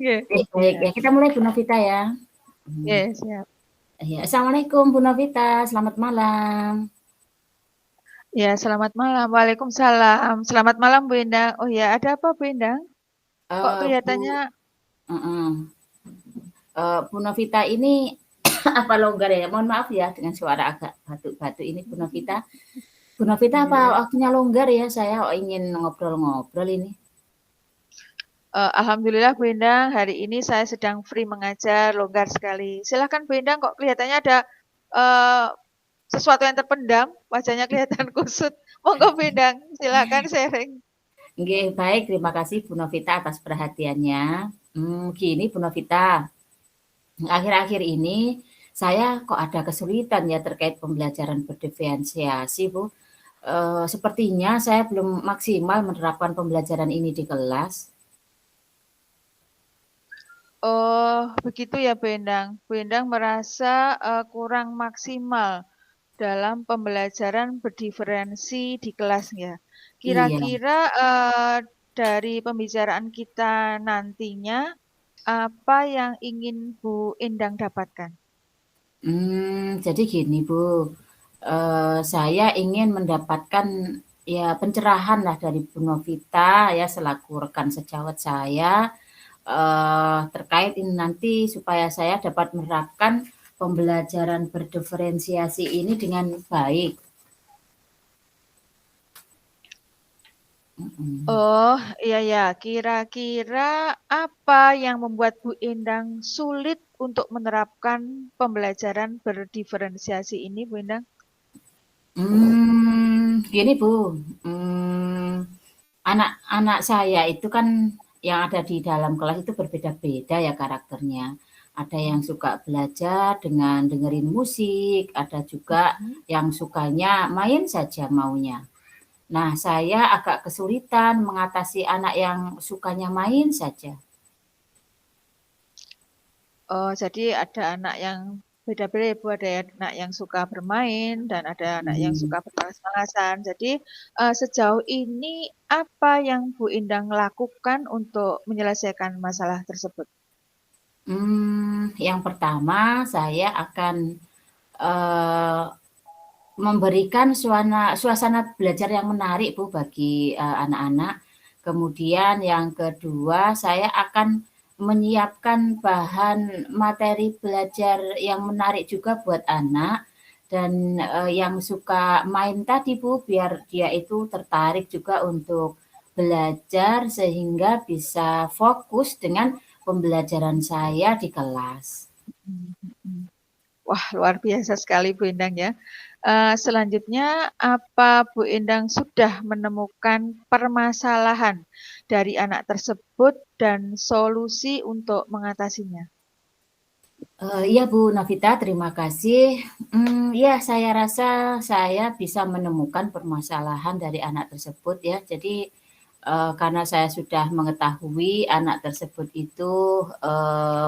Iya, Baik, iya. ya kita mulai Bu Novita ya. Iya, siap. Ya, Assalamualaikum Bu Novita, selamat malam. Ya, selamat malam. Waalaikumsalam. Selamat malam, Bu Endang. Oh ya, ada apa, Bu Endang? Kok kelihatannya Bu, uh-uh. Bu Novita ini apa longgar ya? Mohon maaf ya dengan suara agak batuk-batuk ini Bu Novita. Bu Novita iya. apa waktunya longgar ya? Saya ingin ngobrol-ngobrol ini. Alhamdulillah, Bu Endang. Hari ini saya sedang free mengajar, longgar sekali. Silakan, Bu Endang. Kok kelihatannya ada eh, sesuatu yang terpendam? Wajahnya kelihatan kusut. Monggo, Bu Endang. Silakan sharing. Nggih, baik, terima kasih Bu Novita atas perhatiannya. Gini Bu Novita, akhir-akhir ini saya kok ada kesulitan ya terkait pembelajaran berdiferensiasi Bu. Sepertinya saya belum maksimal menerapkan pembelajaran ini di kelas. Oh, begitu ya, Bu Endang. Bu Endang merasa kurang maksimal dalam pembelajaran berdiferensi di kelas ya. Iya. Kira-kira dari pembicaraan kita nantinya, apa yang ingin Bu Endang dapatkan? Jadi gini Bu, saya ingin mendapatkan ya pencerahan lah dari Bu Novita ya selaku rekan sejawat saya terkait ini nanti supaya saya dapat menerapkan pembelajaran berdiferensiasi ini dengan baik. Mhm. Oh, iya ya. Kira-kira apa yang membuat Bu Endang sulit untuk menerapkan pembelajaran berdiferensiasi ini, Bu Endang? Gini Bu, anak-anak saya itu kan yang ada di dalam kelas itu berbeda-beda ya karakternya. Ada yang suka belajar dengan dengerin musik, ada juga Mhm. yang sukanya main saja maunya. Nah, saya agak kesulitan mengatasi anak yang sukanya main saja. Oh, jadi ada anak yang beda-beda ya, Bu. Ada anak yang suka bermain dan ada anak yang Hmm. suka bermalas-malasan. Jadi, sejauh ini apa yang Bu Endang lakukan untuk menyelesaikan masalah tersebut? Yang pertama saya akan eh, memberikan suasana belajar yang menarik Bu bagi anak-anak. Kemudian yang kedua saya akan menyiapkan bahan materi belajar yang menarik juga buat anak dan yang suka main tadi Bu biar dia itu tertarik juga untuk belajar sehingga bisa fokus dengan pembelajaran saya di kelas. Mhm. Wah, luar biasa sekali Bu Endang ya. Selanjutnya, apa Bu Endang sudah menemukan permasalahan dari anak tersebut dan solusi untuk mengatasinya? Iya Bu Navita, terima kasih. Ya saya rasa saya bisa menemukan permasalahan dari anak tersebut ya. Jadi karena saya sudah mengetahui anak tersebut itu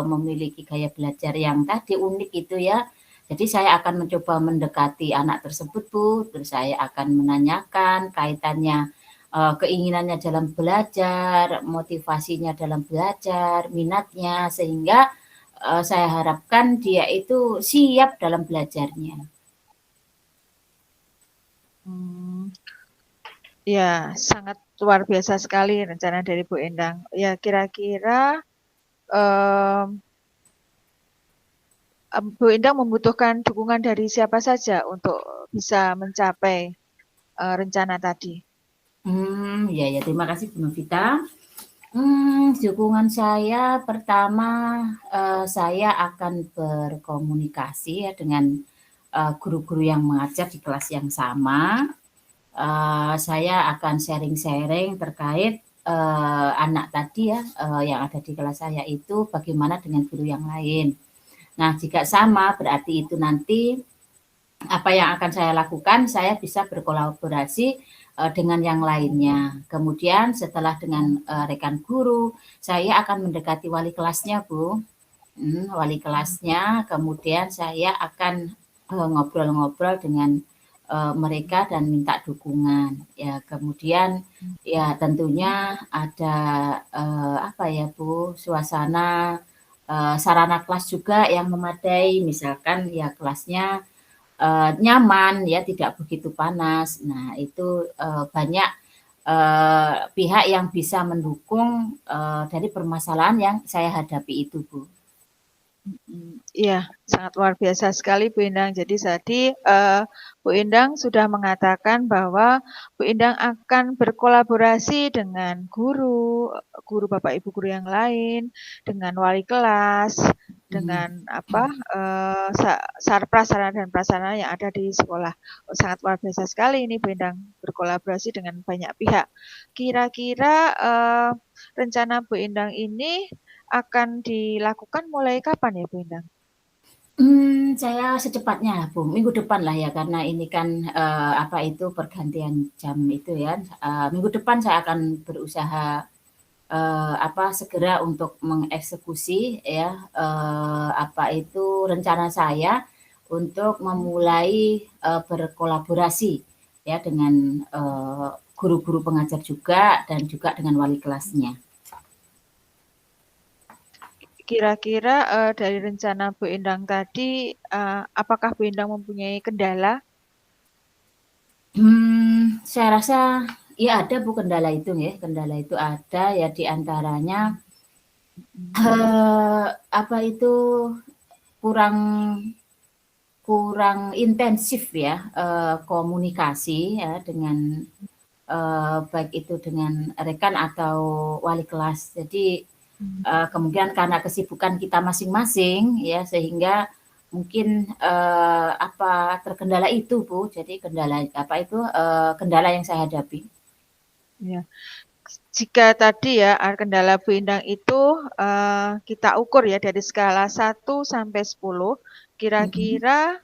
memiliki gaya belajar yang tadi unik itu ya. Jadi saya akan mencoba mendekati anak tersebut Bu, terus saya akan menanyakan kaitannya keinginannya dalam belajar, motivasinya dalam belajar, minatnya sehingga saya harapkan dia itu siap dalam belajarnya. Hmm, ya, sangat luar biasa sekali rencana dari Bu Endang. Ya, kira-kira em, Bu Endang membutuhkan dukungan dari siapa saja untuk bisa mencapai rencana tadi? Ya ya, terima kasih Bu Novita. Dukungan saya pertama, saya akan berkomunikasi ya dengan guru-guru yang mengajar di kelas yang sama. Saya akan sharing-sharing terkait anak tadi ya yang ada di kelas saya itu bagaimana dengan guru yang lain. Nah, jika sama berarti itu nanti apa yang akan saya lakukan, saya bisa berkolaborasi dengan yang lainnya. Kemudian setelah dengan rekan guru, saya akan mendekati wali kelasnya, Bu. Wali kelasnya, kemudian saya akan ngobrol-ngobrol dengan mereka dan minta dukungan. Ya, kemudian ya tentunya ada apa ya Bu, suasana sarana kelas juga yang memadai, misalkan ya kelasnya nyaman ya, tidak begitu panas. Nah, itu banyak pihak yang bisa mendukung dari permasalahan yang saya hadapi itu, Bu. Iya, sangat luar biasa sekali Bu Endang. Jadi tadi Bu Endang sudah mengatakan bahwa Bu Endang akan berkolaborasi dengan guru Bapak Ibu guru yang lain, dengan wali kelas, dengan apa prasarana dan prasarana yang ada di sekolah. Oh, sangat luar biasa sekali ini Bu Endang berkolaborasi dengan banyak pihak. Kira-kira rencana Bu Endang ini akan dilakukan mulai kapan ya Bu Endang? Saya secepatnya, Bu, minggu depan lah ya, karena ini kan apa itu pergantian jam itu ya. Minggu depan saya akan berusaha apa segera untuk mengeksekusi ya apa itu rencana saya untuk memulai berkolaborasi ya dengan guru-guru pengajar juga dan juga dengan wali kelasnya. Kira-kira dari rencana Bu Endang tadi, apakah Bu Endang mempunyai kendala? Saya rasa ya ada Bu kendala itu ya, kendala itu ada ya diantaranya apa itu kurang kurang intensif ya komunikasi ya dengan baik itu dengan rekan atau wali kelas. Jadi kemungkinan karena kesibukan kita masing-masing ya sehingga mungkin apa terkendala itu Bu. Jadi kendala apa itu kendala yang saya hadapi. Ya. Jika tadi ya kendala Bu Endang itu kita ukur ya dari skala 1 sampai 10, kira-kira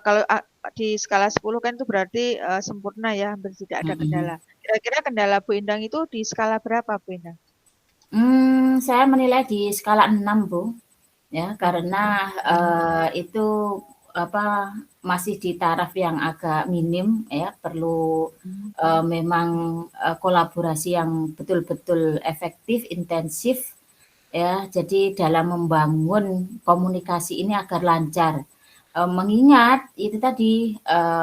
kalau di skala 10 kan itu berarti sempurna ya, hampir tidak ada kendala. Kira-kira kendala Bu Endang itu di skala berapa Bu Endang? Saya menilai di skala 6 Bu. Ya, karena itu apa masih di taraf yang agak minim ya, perlu memang kolaborasi yang betul-betul efektif, intensif ya. Jadi dalam membangun komunikasi ini agar lancar. Mengingat itu tadi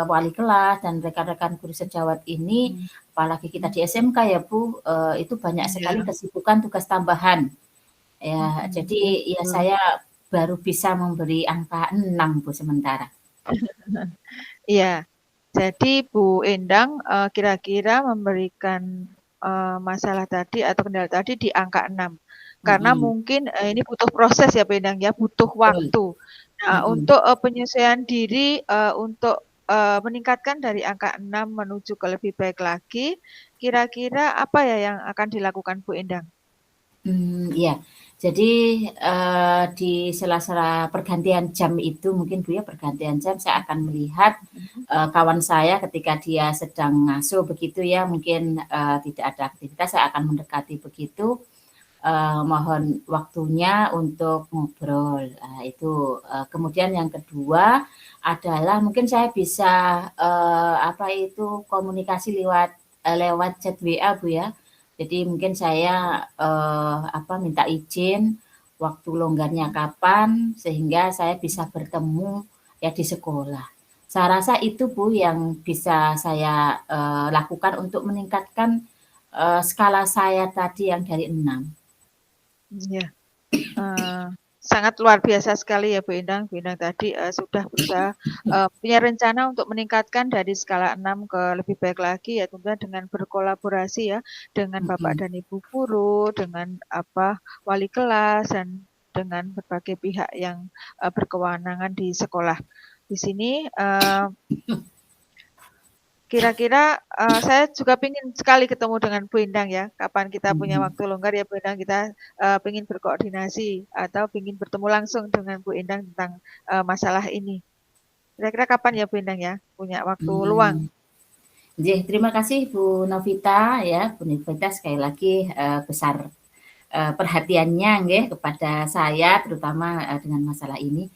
wali kelas dan rekan-rekan guru sejawat ini, apalagi kita di SMK ya Bu, itu banyak sekali kesibukan tugas tambahan. Ya, jadi ya saya baru bisa memberi angka 6 Bu sementara. Iya. Jadi Bu Endang kira-kira memberikan masalah tadi atau kendala tadi di angka 6. Karena mungkin ini butuh proses ya Bu Endang ya, butuh Betul. waktu. Nah, untuk penyesuaian diri untuk meningkatkan dari angka 6 menuju ke lebih baik lagi, kira-kira apa ya yang akan dilakukan Bu Endang? Iya. Jadi di sela-sela pergantian jam itu mungkin Bu ya pergantian jam saya akan melihat kawan saya ketika dia sedang ngasuh begitu ya mungkin tidak ada aktivitas saya akan mendekati begitu mohon waktunya untuk ngobrol. Itu kemudian yang kedua adalah mungkin saya bisa apa itu komunikasi lewat lewat chat WA Bu ya. Jadi mungkin saya apa minta izin waktu longgarnya kapan sehingga saya bisa bertemu ya di sekolah. Saya rasa itu Bu yang bisa saya lakukan untuk meningkatkan skala saya tadi yang dari 6. Iya. Sangat luar biasa sekali ya Bu Endang. Bu Endang tadi sudah berusaha punya rencana untuk meningkatkan dari skala 6 ke lebih baik lagi ya tentunya dengan berkolaborasi ya dengan Bapak dan Ibu guru, dengan wali kelas dan dengan berbagai pihak yang berkewenangan di sekolah. Di sini kira-kira saya juga ingin sekali ketemu dengan Bu Endang ya. Kapan kita punya waktu longgar ya Bu Endang, kita ingin berkoordinasi atau ingin bertemu langsung dengan Bu Endang tentang masalah ini. Kira-kira kapan ya Bu Endang ya punya waktu luang? Terima kasih Bu Novita ya, Bu Novita sekali lagi besar perhatiannya nggih kepada saya terutama dengan masalah ini.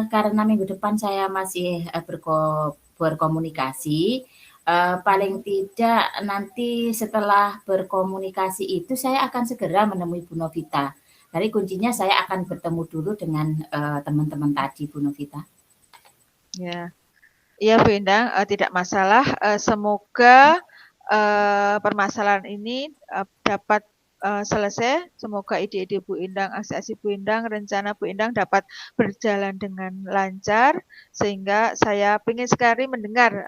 Karena minggu depan saya masih berkomunikasi, paling tidak nanti setelah berkomunikasi itu saya akan segera menemui Bu Novita. Jadi kuncinya saya akan bertemu dulu dengan teman-teman tadi, Bu Novita. Ya. Iya Bu Endang, tidak masalah, semoga, permasalahan ini, dapat, selesai, semoga ide-ide Bu Endang, aksi-aksi Bu Endang, rencana Bu Endang dapat berjalan dengan lancar, sehingga saya ingin sekali mendengar,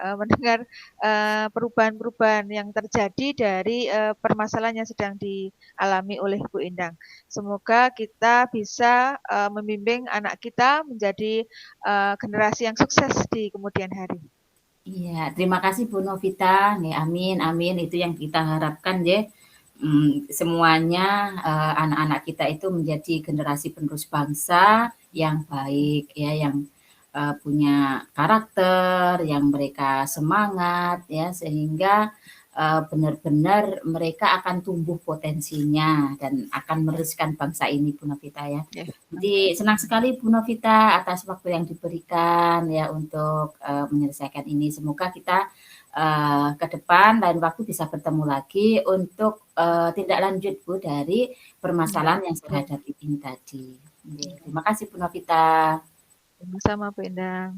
perubahan-perubahan yang terjadi dari, permasalahan yang sedang dialami oleh Bu Endang. Semoga kita bisa, membimbing anak kita menjadi generasi yang sukses di kemudian hari. Iya, terima kasih Bu Novita. Nih, amin, amin. Itu yang kita harapkan ya. Semuanya anak-anak kita itu menjadi generasi penerus bangsa yang baik ya, yang punya karakter, yang mereka semangat ya, sehingga benar-benar mereka akan tumbuh potensinya dan akan meneruskan bangsa ini, Bu Novita ya. Ya. Jadi senang sekali Bu Novita atas waktu yang diberikan ya untuk menyelesaikan ini. Semoga kita ke depan lain waktu bisa bertemu lagi untuk tindak lanjut Bu dari permasalahan yang saya hadapi ini tadi. Terima kasih Bu Novita. Sama-sama Bu Endang.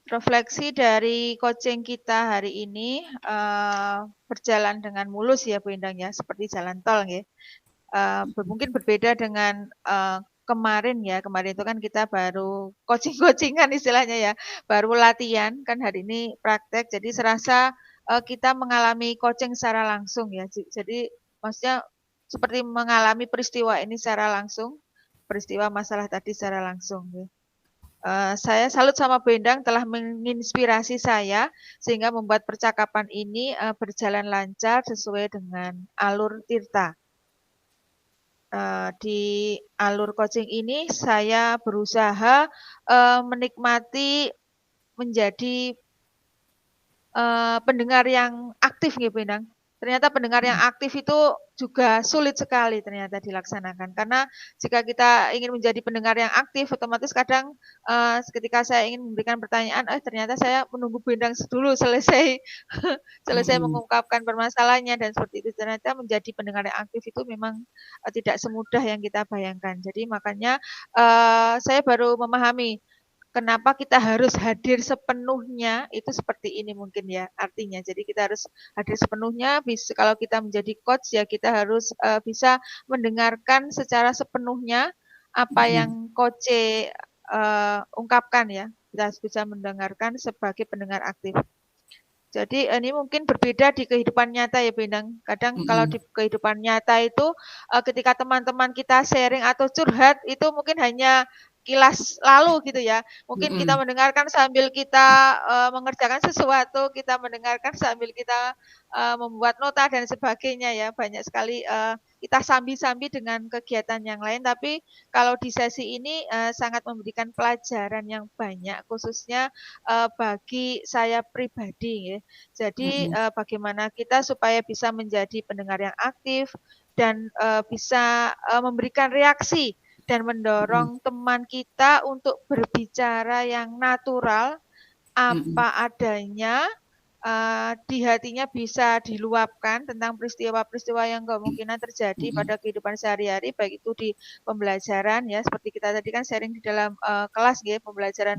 Refleksi dari coaching kita hari ini berjalan dengan mulus ya Bu Endang ya, seperti jalan tol ya. Mungkin berbeda dengan kemarin ya, kemarin itu kan kita baru coaching-coachingan istilahnya ya, baru latihan, kan hari ini praktek, jadi serasa kita mengalami coaching secara langsung ya. Jadi maksudnya seperti mengalami peristiwa ini secara langsung, peristiwa masalah tadi secara langsung ya. Saya salut sama Bu Endang telah menginspirasi saya sehingga membuat percakapan ini berjalan lancar sesuai dengan alur Tirta. Di alur coaching ini saya berusaha menikmati menjadi pendengar yang aktif gitu, Bu Endang. Ternyata pendengar yang aktif itu juga sulit sekali ternyata dilaksanakan. Karena jika kita ingin menjadi pendengar yang aktif, otomatis kadang ketika saya ingin memberikan pertanyaan, ternyata saya menunggu Bu Endang dulu selesai selesai mengungkapkan permasalahannya dan seperti itu. Ternyata menjadi pendengar yang aktif itu memang tidak semudah yang kita bayangkan. Jadi makanya saya baru memahami kenapa kita harus hadir sepenuhnya, itu seperti ini mungkin ya artinya. Jadi kita harus hadir sepenuhnya, kalau kita menjadi coach ya kita harus bisa mendengarkan secara sepenuhnya apa yang coach ungkapkan ya. Kita harus bisa mendengarkan sebagai pendengar aktif. Jadi ini mungkin berbeda di kehidupan nyata ya Bendang. Kadang kalau di kehidupan nyata itu ketika teman-teman kita sharing atau curhat itu mungkin hanya kilas lalu gitu ya. Mungkin kita mendengarkan sambil kita mengerjakan sesuatu, kita mendengarkan sambil kita membuat nota dan sebagainya ya. Banyak sekali kita sambi-sambi dengan kegiatan yang lain. Tapi kalau di sesi ini sangat memberikan pelajaran yang banyak, khususnya bagi saya pribadi ya. Jadi bagaimana kita supaya bisa menjadi pendengar yang aktif dan bisa memberikan reaksi dan mendorong teman kita untuk berbicara yang natural, apa adanya, di hatinya bisa diluapkan tentang peristiwa-peristiwa yang kemungkinan terjadi pada kehidupan sehari-hari, baik itu di pembelajaran ya, seperti kita tadi kan sharing di dalam kelas ya, pembelajaran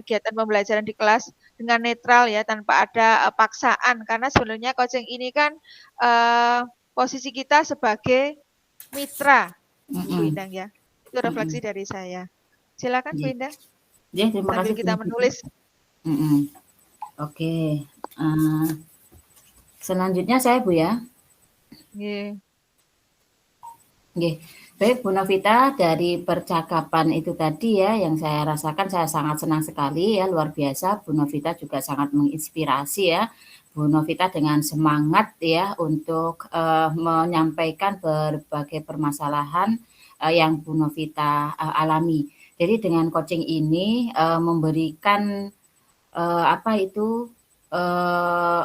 kegiatan pembelajaran di kelas dengan netral ya, tanpa ada paksaan, karena sebenarnya coaching ini kan posisi kita sebagai mitra, Bu Endang ya. Itu refleksi dari saya. Silakan Bu Endang. Ya, terima Sambil kasih kita menulis. Oke. Selanjutnya saya Bu ya. Yeah. Baik Bu Novita, dari percakapan itu tadi ya yang saya rasakan, saya sangat senang sekali ya, luar biasa. Bu Novita juga sangat menginspirasi ya. Bu Novita dengan semangat ya untuk menyampaikan berbagai permasalahan yang Bu Novita alami. Jadi dengan coaching ini memberikan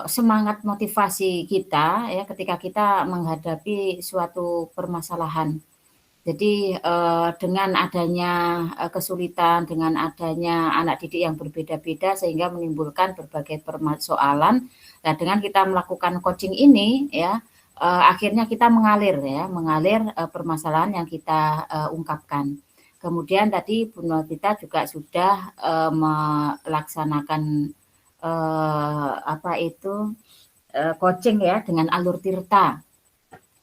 semangat motivasi kita ya ketika kita menghadapi suatu permasalahan. Jadi dengan adanya kesulitan, dengan adanya anak didik yang berbeda-beda sehingga menimbulkan berbagai persoalan. Nah, dengan kita melakukan coaching ini ya, akhirnya kita mengalir ya, mengalir permasalahan yang kita ungkapkan. Kemudian tadi Bu Novita juga sudah melaksanakan apa itu coaching ya dengan alur tirta.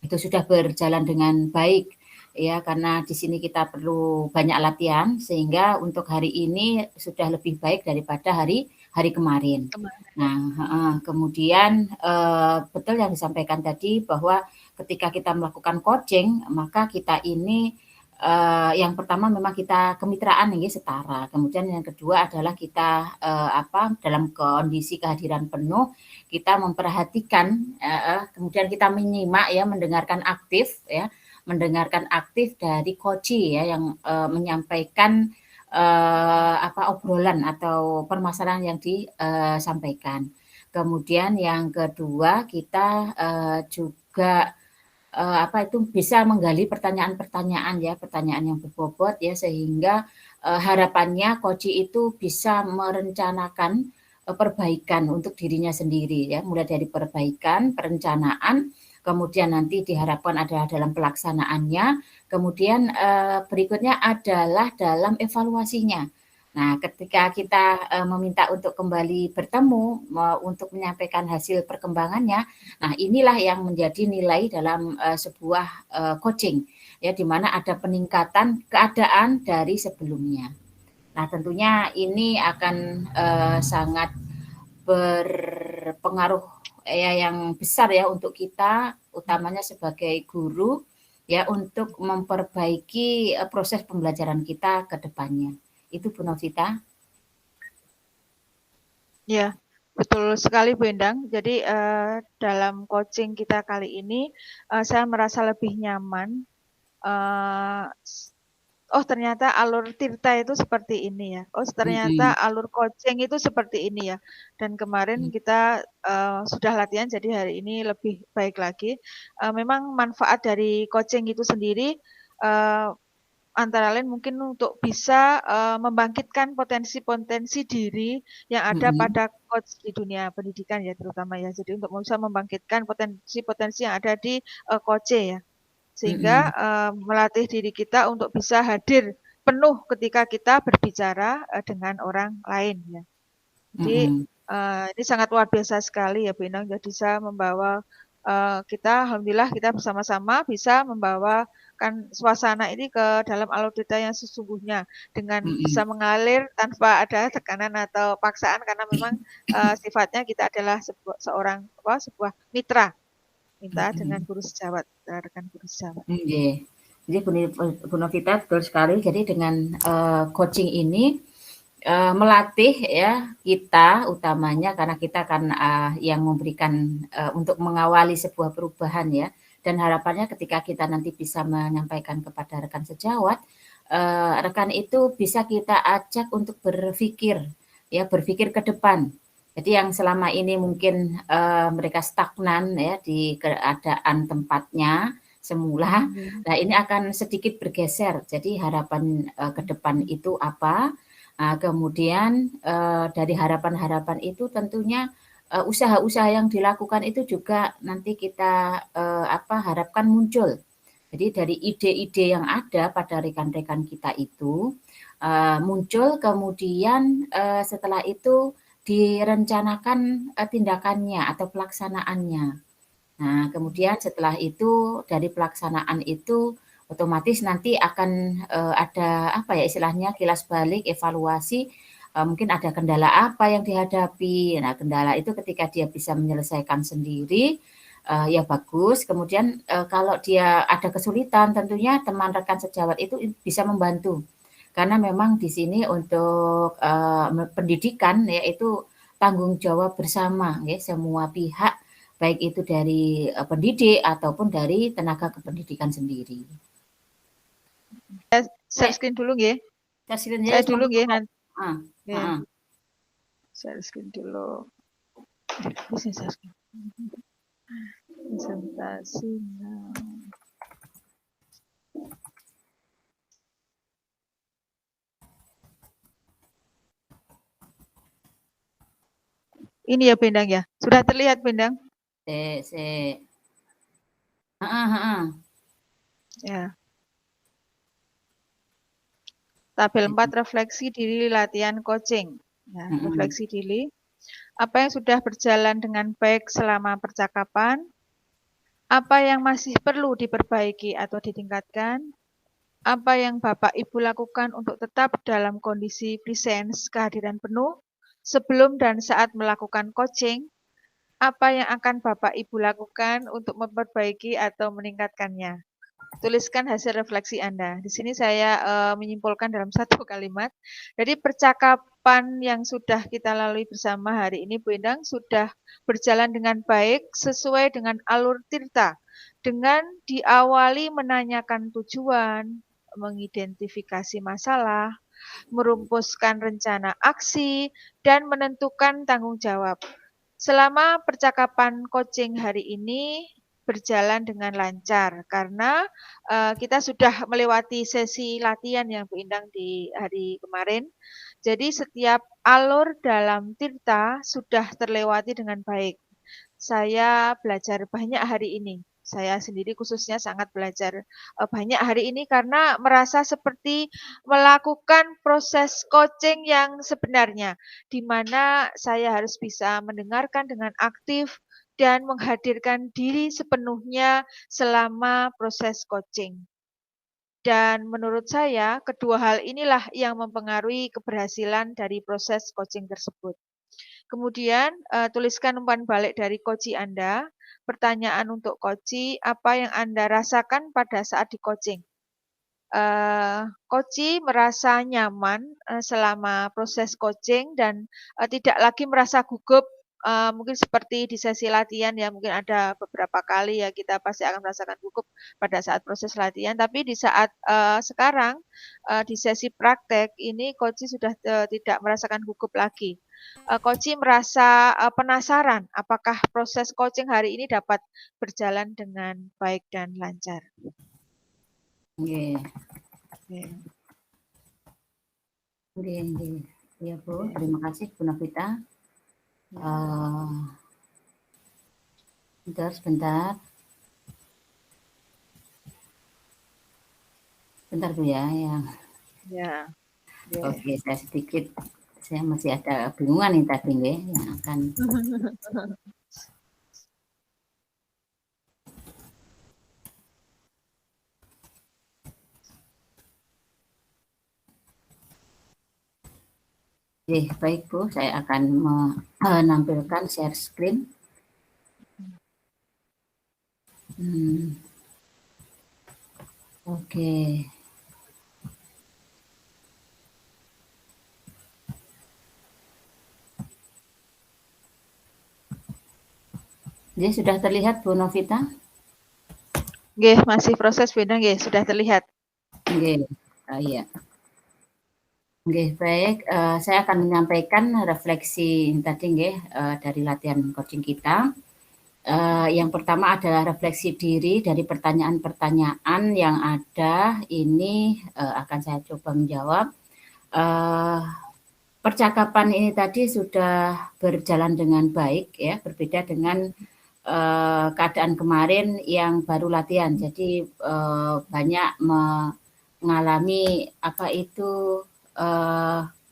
Itu sudah berjalan dengan baik ya, karena di sini kita perlu banyak latihan sehingga untuk hari ini sudah lebih baik daripada hari hari kemarin. Nah, kemudian betul yang disampaikan tadi bahwa ketika kita melakukan coaching maka kita ini yang pertama memang kita kemitraan ini setara. Kemudian yang kedua adalah kita dalam kondisi kehadiran penuh kita memperhatikan, kemudian kita menyimak ya, mendengarkan aktif dari coach ya yang menyampaikan obrolan atau permasalahan yang disampaikan. Kemudian yang kedua kita juga bisa menggali pertanyaan-pertanyaan ya, pertanyaan yang berbobot ya sehingga harapannya coach itu bisa merencanakan perbaikan untuk dirinya sendiri ya, mulai dari perbaikan, perencanaan, kemudian nanti diharapkan adalah dalam pelaksanaannya, kemudian berikutnya adalah dalam evaluasinya. Nah, ketika kita meminta untuk kembali bertemu untuk menyampaikan hasil perkembangannya, nah inilah yang menjadi nilai dalam sebuah coaching ya, di mana ada peningkatan keadaan dari sebelumnya. Nah, tentunya ini akan sangat berpengaruh ya yang besar ya untuk kita, utamanya sebagai guru ya untuk memperbaiki proses pembelajaran kita ke depannya. Itu Bu Novita. Ya, betul sekali Bu Endang. Jadi dalam coaching kita kali ini saya merasa lebih nyaman. Oh ternyata alur tirta itu seperti ini ya. Oh ternyata alur coaching itu seperti ini ya. Dan kemarin kita sudah latihan jadi hari ini lebih baik lagi. Memang manfaat dari coaching itu sendiri antara lain mungkin untuk bisa membangkitkan potensi-potensi diri yang ada pada coach di dunia pendidikan ya terutama ya. Jadi untuk bisa membangkitkan potensi-potensi yang ada di coach ya. Sehingga melatih diri kita untuk bisa hadir penuh ketika kita berbicara dengan orang lain ya. Jadi ini sangat luar biasa sekali ya Bu Endang. Jadi saya membawa kita, alhamdulillah kita bersama-sama bisa membawakan suasana ini ke dalam alur tirta yang sesungguhnya dengan bisa mengalir tanpa ada tekanan atau paksaan karena memang sifatnya kita adalah sebuah mitra dengan guru sejawat, rekan guru sejawat. Jadi Bu Novita betul sekali. Jadi dengan coaching ini melatih ya kita utamanya karena kita kan yang memberikan untuk mengawali sebuah perubahan ya, dan harapannya ketika kita nanti bisa menyampaikan kepada rekan sejawat, rekan itu bisa kita ajak untuk berpikir ke depan. Jadi yang selama ini mungkin mereka stagnan ya di keadaan tempatnya semula, nah ini akan sedikit bergeser. Jadi harapan ke depan itu apa? Kemudian dari harapan-harapan itu tentunya usaha-usaha yang dilakukan itu juga nanti kita harapkan muncul. Jadi dari ide-ide yang ada pada rekan-rekan kita itu muncul, kemudian setelah itu direncanakan tindakannya atau pelaksanaannya. Nah, kemudian setelah itu dari pelaksanaan itu otomatis nanti akan ada istilahnya kilas balik, evaluasi, mungkin ada kendala apa yang dihadapi. Nah, kendala itu ketika dia bisa menyelesaikan sendiri, ya bagus. Kemudian kalau dia ada kesulitan, tentunya teman rekan sejawat itu bisa membantu. Karena memang di sini untuk pendidikan yaitu tanggung jawab bersama ya semua pihak, baik itu dari pendidik ataupun dari tenaga kependidikan sendiri. Share screen dulu nggih. Saya dulu nggih nanti. Share screen dulu. Bisa share screen. Presentasi. Ini ya Bu Endang ya? Sudah terlihat Bu Endang? Ya. Tabel 4 refleksi diri latihan coaching. Ya, refleksi diri. Apa yang sudah berjalan dengan baik selama percakapan? Apa yang masih perlu diperbaiki atau ditingkatkan? Apa yang Bapak Ibu lakukan untuk tetap dalam kondisi presence kehadiran penuh sebelum dan saat melakukan coaching? Apa yang akan Bapak Ibu lakukan untuk memperbaiki atau meningkatkannya? Tuliskan hasil refleksi Anda. Di sini saya menyimpulkan dalam satu kalimat. Jadi percakapan yang sudah kita lalui bersama hari ini Bu Endang sudah berjalan dengan baik sesuai dengan alur Tirta. Dengan diawali menanyakan tujuan, mengidentifikasi masalah, merumuskan rencana aksi, dan menentukan tanggung jawab. Selama percakapan coaching hari ini berjalan dengan lancar karena kita sudah melewati sesi latihan yang Bu Endang di hari kemarin. Jadi setiap alur dalam Tirta sudah terlewati dengan baik. Saya belajar banyak hari ini. Saya sendiri khususnya sangat belajar banyak hari ini karena merasa seperti melakukan proses coaching yang sebenarnya, di mana saya harus bisa mendengarkan dengan aktif dan menghadirkan diri sepenuhnya selama proses coaching. Dan menurut saya, kedua hal inilah yang mempengaruhi keberhasilan dari proses coaching tersebut. Kemudian tuliskan umpan balik dari coachee Anda. Pertanyaan untuk coachee, apa yang Anda rasakan pada saat di coaching? Coachee merasa nyaman selama proses coaching dan tidak lagi merasa gugup. Mungkin seperti di sesi latihan ya, mungkin ada beberapa kali ya kita pasti akan merasakan gugup pada saat proses latihan. Tapi di saat sekarang di sesi praktek ini coachee sudah tidak merasakan gugup lagi. Coachee merasa penasaran apakah proses coaching hari ini dapat berjalan dengan baik dan lancar. Ya Bu, terima kasih Bu Novita. Sebentar Bu ya. Oke, saya masih ada bingungan nih tadi yang akan baik Bu, saya akan menampilkan share screen. Oke. Jadi sudah terlihat Bu Novita? Nggih, masih proses Bu Endang nggih, sudah terlihat. Nggih, iya. Nggih, baik. Saya akan menyampaikan refleksi tadi nggih dari latihan coaching kita. Yang pertama adalah refleksi diri dari pertanyaan-pertanyaan yang ada. Ini akan saya coba menjawab. Percakapan ini tadi sudah berjalan dengan baik ya, berbeda dengan keadaan kemarin yang baru latihan. Jadi banyak mengalami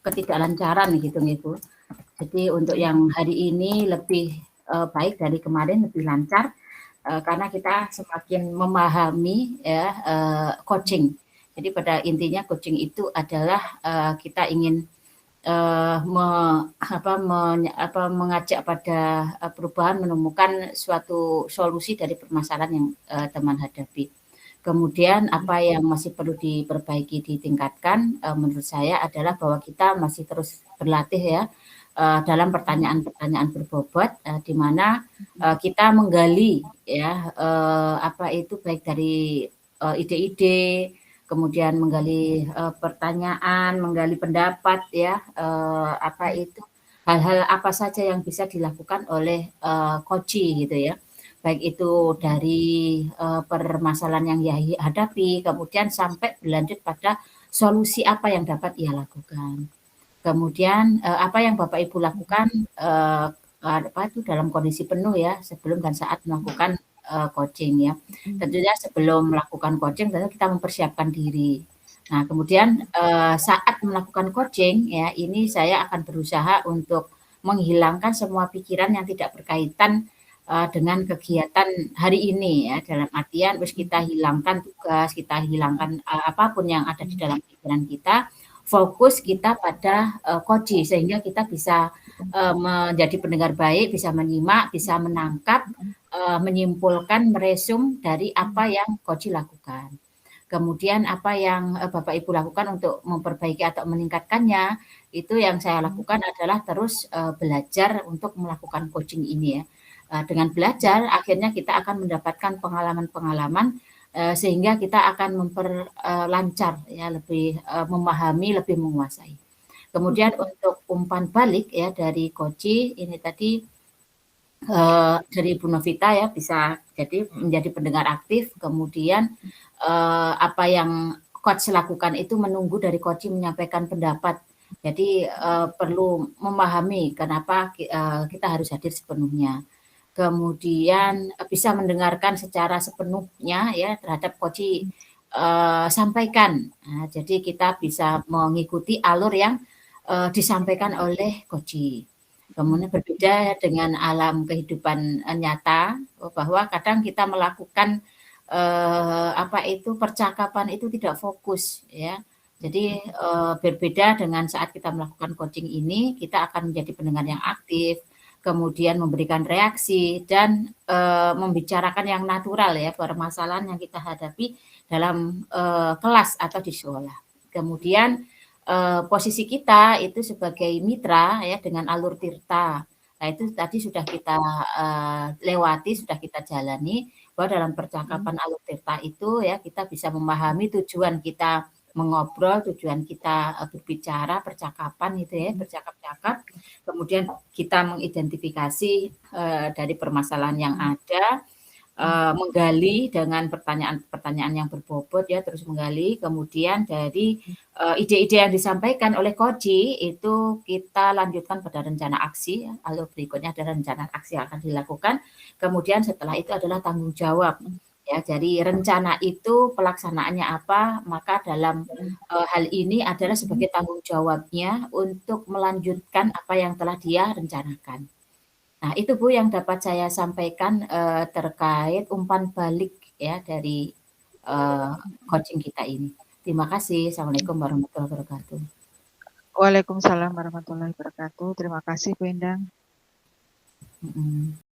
ketidaklancaran gitu nih Bu. Jadi untuk yang hari ini lebih baik dari kemarin, lebih lancar karena kita semakin memahami ya coaching. Jadi pada intinya coaching itu adalah kita ingin mengajak pada perubahan, menemukan suatu solusi dari permasalahan yang teman hadapi. Kemudian apa yang masih perlu diperbaiki, ditingkatkan, menurut saya adalah bahwa kita masih terus berlatih ya dalam pertanyaan-pertanyaan berbobot, di mana kita menggali ya baik dari ide-ide, kemudian menggali pertanyaan, menggali pendapat ya hal-hal apa saja yang bisa dilakukan oleh coachee gitu ya. Baik itu dari permasalahan yang ia hadapi, kemudian sampai berlanjut pada solusi apa yang dapat ia lakukan. Kemudian apa yang Bapak Ibu lakukan apa itu, dalam kondisi penuh ya, sebelum dan saat melakukan, coaching ya. Mhm. Tentunya sebelum melakukan coaching tentu kita mempersiapkan diri. Nah, kemudian, saat melakukan coaching ya, ini saya akan berusaha untuk menghilangkan semua pikiran yang tidak berkaitan, dengan kegiatan hari ini ya, dalam artian wis kita hilangkan tugas, kita hilangkan, apa yang ada di dalam pikiran kita, fokus kita pada, coaching sehingga kita bisa, menjadi pendengar baik, bisa menyimak, bisa menangkap, menyimpulkan, meresum dari apa yang coaching lakukan. Kemudian apa yang, Bapak Ibu lakukan untuk memperbaiki atau meningkatkannya, itu yang saya lakukan adalah terus, belajar untuk melakukan coaching ini ya. Dengan belajar akhirnya kita akan mendapatkan pengalaman-pengalaman, sehingga kita akan lancar ya, lebih, memahami, lebih menguasai. Kemudian untuk umpan balik ya dari coaching ini tadi, dari Ibu Novita ya bisa jadi menjadi pendengar aktif, kemudian, apa yang coach lakukan itu menunggu dari coaching menyampaikan pendapat. Jadi, perlu memahami kenapa kita harus hadir sepenuhnya. Kemudian, bisa mendengarkan secara sepenuhnya ya terhadap coaching, sampaikan. Nah, jadi kita bisa mengikuti alur yang, disampaikan oleh coaching. Kemudian berbeda dengan alam kehidupan, nyata, bahwa kadang kita melakukan, apa itu, percakapan itu tidak fokus ya. Jadi, berbeda dengan saat kita melakukan coaching ini, kita akan menjadi pendengar yang aktif, kemudian memberikan reaksi dan, membicarakan yang natural ya, permasalahan yang kita hadapi dalam, kelas atau di sekolah. Kemudian, posisi kita itu sebagai mitra ya dengan alur tirta. Nah, itu tadi sudah kita, lewati, sudah kita jalani, bahwa dalam percakapan alur tirta itu ya, kita bisa memahami tujuan kita mengobrol, tujuan kita, berbicara, percakapan gitu ya, bercakap-cakap. Kemudian kita mengidentifikasi, dari permasalahan yang ada, menggali dengan pertanyaan-pertanyaan yang berbobot ya, terus menggali, kemudian dari, ide-ide yang disampaikan oleh coach itu kita lanjutkan pada rencana aksi ya, lalu berikutnya ada rencana aksi yang akan dilakukan, kemudian setelah itu adalah tanggung jawab. Ya, jadi rencana itu pelaksanaannya apa, maka dalam, hal ini adalah sebagai tanggung jawabnya untuk melanjutkan apa yang telah dia rencanakan. Nah, itu Bu yang dapat saya sampaikan, terkait umpan balik ya dari, eee, coaching kita ini. Terima kasih. Assalamualaikum warahmatullahi wabarakatuh. Waalaikumsalam warahmatullahi wabarakatuh. Terima kasih Bu Endang. Mhm.